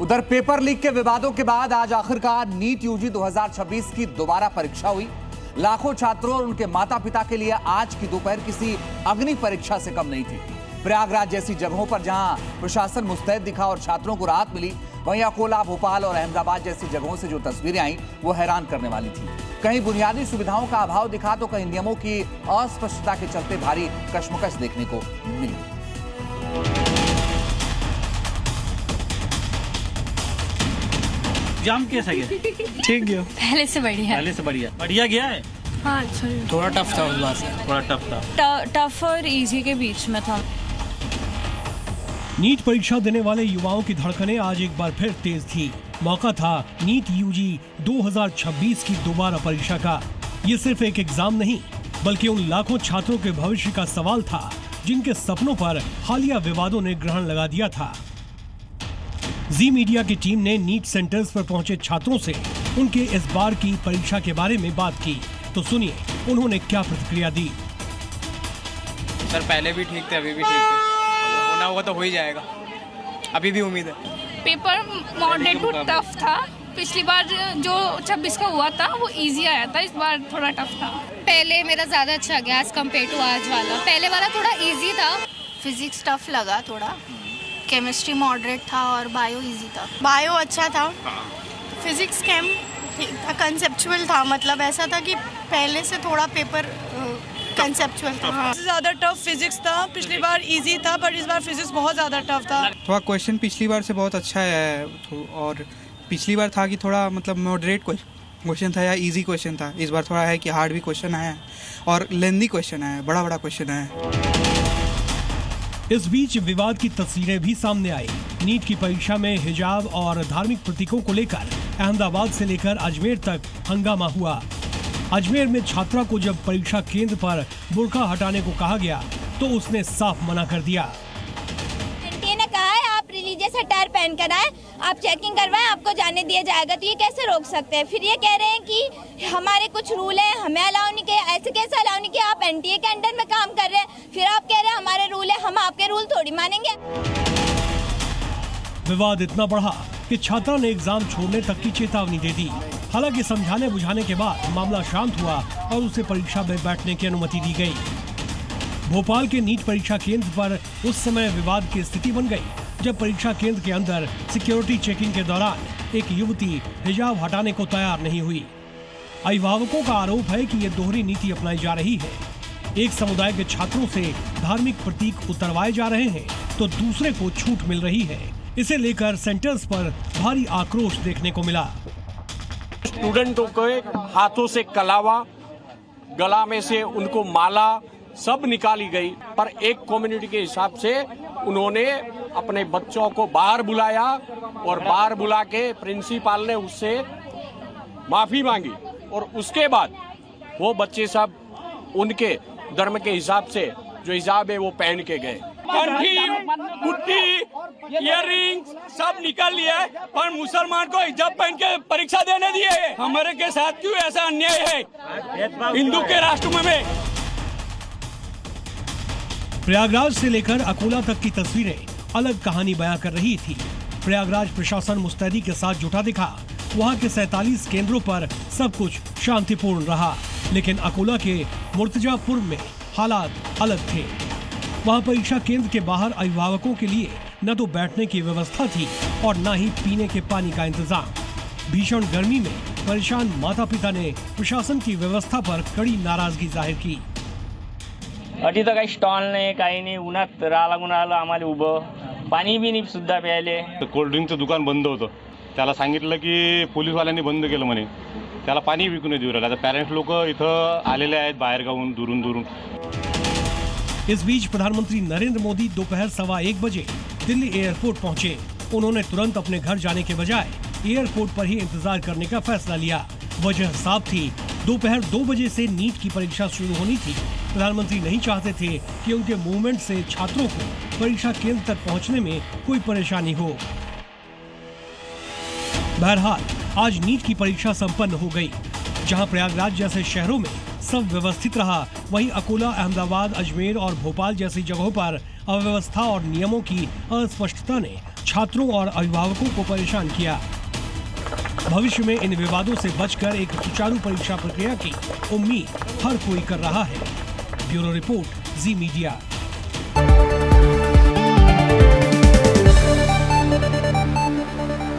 उधर paper leak के विवादों के बाद आज आखिरकार नीट यूजी 2026 की दोबारा परीक्षा हुई। लाखों छात्रों और उनके माता पिता के लिए आज की दोपहर किसी अग्नि परीक्षा से कम नहीं थी। प्रयागराज जैसी जगहों पर जहां प्रशासन मुस्तैद दिखा और छात्रों को राहत मिली, वहीं अकोला, भोपाल और अहमदाबाद जैसी जगहों से जो तस्वीरें आई वो हैरान करने वाली थी। कहीं बुनियादी सुविधाओं का अभाव दिखा तो कहीं नियमों की अस्पष्टता के चलते भारी कश्मकश देखने को मिली। एग्जाम कैसा गया? ठीक गया। पहले से बढ़िया गया है। हाँ, अच्छा। थोड़ा टफ था उस बार से। थोड़ा टफ था। टफ और इजी के बीच में था। नीट परीक्षा देने वाले युवाओं की धड़कनें आज एक बार फिर तेज थी। मौका था नीट यूजी 2026 की दोबारा परीक्षा का। ये सिर्फ एक एग्जाम नहीं, बल्कि उन लाखों छात्रों के भविष्य का सवाल था जिनके सपनों पर हालिया विवादों ने ग्रहण लगा दिया था। जी मीडिया की टीम ने नीट सेंटर्स पर पहुंचे छात्रों से उनके इस बार की परीक्षा के बारे में बात की, तो सुनिए उन्होंने क्या प्रतिक्रिया दी। सर पहले भी ठीक थे, अभी भी ठीक है, होना होगा तो हो ही जाएगा, अभी भी उम्मीद है। पेपर मॉडरेट टू टफ था। पिछली बार जो 26 का हुआ था वो इजी आया था, इस बार थोड़ा टफ था। पहले मेरा ज़्यादा अच्छा गया एज कम्पेयर टू आज वाला। पहले वाला थोड़ा इजी था। फिजिक्स टफ लगा थोड़ा, केमिस्ट्री मॉडरेट था और बायो इजी था। बायो अच्छा था, फिजिक्स केम ठीक था, कंसेप्चुअल था, मतलब ऐसा था कि पहले से थोड़ा पेपर कंसेप्चुअल था। हाँ। ज़्यादा टफ फिजिक्स था, पिछली बार इजी था बट इस बार फिजिक्स बहुत ज़्यादा टफ था। थोड़ा क्वेश्चन पिछली बार से बहुत अच्छा है, और पिछली बार था कि थोड़ा मतलब मॉडरेट क्वेश्चन था या इजी क्वेश्चन था। इस बार थोड़ा है कि हार्ड भी क्वेश्चन आया है और लेंदी क्वेश्चन है, बड़ा क्वेश्चन है। इस बीच विवाद की तस्वीरें भी सामने आई। नीट की परीक्षा में हिजाब और धार्मिक प्रतीकों को लेकर अहमदाबाद से लेकर अजमेर तक हंगामा हुआ। अजमेर में छात्रा को जब परीक्षा केंद्र पर बुर्का हटाने को कहा गया तो उसने साफ मना कर दिया। एनटीए ने कहा है आप रिलीजियस अटायर पहन कर आए, आप चेकिंग करवाएं, आपको जाने दिया जाएगा, तो ये कैसे रोक सकते हैं? फिर ये कह रहे हैं कि हमारे कुछ रूल हैं, हमें अलाउ नहीं किया। ऐसे कैसे अलाउ नहीं किया? आप एनटीए के अंडर में काम कर रहे हैं, फिर आप कह रहे हैं हमारे रूल है, हम आपके रूल थोड़ी मानेंगे। विवाद इतना बढ़ा कि छात्रा ने एग्जाम छोड़ने तक की चेतावनी दे दी। हालांकि समझाने बुझाने के बाद मामला शांत हुआ और उसे परीक्षा में बैठने की अनुमति दी गई। भोपाल के नीट परीक्षा केंद्र पर उस समय विवाद की स्थिति बन गई जब परीक्षा केंद्र के अंदर सिक्योरिटी चेकिंग के दौरान एक युवती हिजाब हटाने को तैयार नहीं हुई। अभिभावकों का आरोप है कि ये दोहरी नीति अपनाई जा रही है। एक समुदाय के छात्रों से धार्मिक प्रतीक उतरवाए जा रहे हैं तो दूसरे को छूट मिल रही है। इसे लेकर सेंटर्स पर भारी आक्रोश देखने को मिला। स्टूडेंटों के हाथों से कलावा, गला में से उनको माला सब निकाली गई, पर एक कम्युनिटी के हिसाब से उन्होंने अपने बच्चों को बाहर बुलाया और बाहर बुला के प्रिंसिपल ने उससे माफी मांगी और उसके बाद वो बच्चे सब उनके धर्म के हिसाब से जो हिजाब है वो पहन के गए। इयररिंग्स सब निकाल लिया है और मुसलमान को हिजाब पहन के परीक्षा देने दिए है। हमारे के साथ क्यों ऐसा अन्याय है हिंदू के राष्ट्र में? प्रयागराज से लेकर अकोला तक की तस्वीरें अलग कहानी बयां कर रही थी। प्रयागराज प्रशासन मुस्तैदी के साथ जुटा दिखा। वहां के 47 केंद्रों पर सब कुछ शांतिपूर्ण रहा, लेकिन अकोला के मुर्तजापुर में हालात अलग थे। वहां परीक्षा केंद्र के बाहर अभिभावकों के लिए न तो बैठने की व्यवस्था थी और न ही पीने के पानी का इंतजाम। भीषण गर्मी में परेशान माता पिता ने प्रशासन की व्यवस्था पर कड़ी नाराजगी जाहिर की। अटी तर काही स्टॉल नाही, काही नाही, उन्हात राहा लागून राहिलं आम्हाला उभं, पाणी बी नाही सुद्धा प्यायले। कोल्ड ड्रिंकचं दुकान बंद होतं, त्याला सांगितलं की पोलीसवाल्यांनी बंद केलं म्हणे, त्याला पाणी विकू नाही देऊ राहिलं। आता पॅरेंट्स लोक इथं आलेले आहेत बाहेर गावून दुरून। इस बीच प्रधानमंत्री नरेंद्र मोदी दोपहर 1:15 बजे दिल्ली एयरपोर्ट पहुंचे। उन्होंने तुरंत अपने घर जाने के बजाय एयरपोर्ट पर ही इंतजार करने का फैसला लिया। वजह साफ थी, दोपहर 2 बजे से नीट की परीक्षा शुरू होनी थी। प्रधानमंत्री नहीं चाहते थे कि उनके मूवमेंट से छात्रों को परीक्षा केंद्र तक पहुंचने में कोई परेशानी हो। बहरहाल आज नीट की परीक्षा संपन्न हो गई। जहां प्रयागराज जैसे शहरों में सब व्यवस्थित रहा, वहीं अकोला, अहमदाबाद, अजमेर और भोपाल जैसी जगहों पर अव्यवस्था और नियमों की अस्पष्टता ने छात्रों और अभिभावकों को परेशान किया। भविष्य में इन विवादों से बचकर एक सुचारू परीक्षा प्रक्रिया की उम्मीद हर कोई कर रहा है। ब्यूरो रिपोर्ट, जी मीडिया।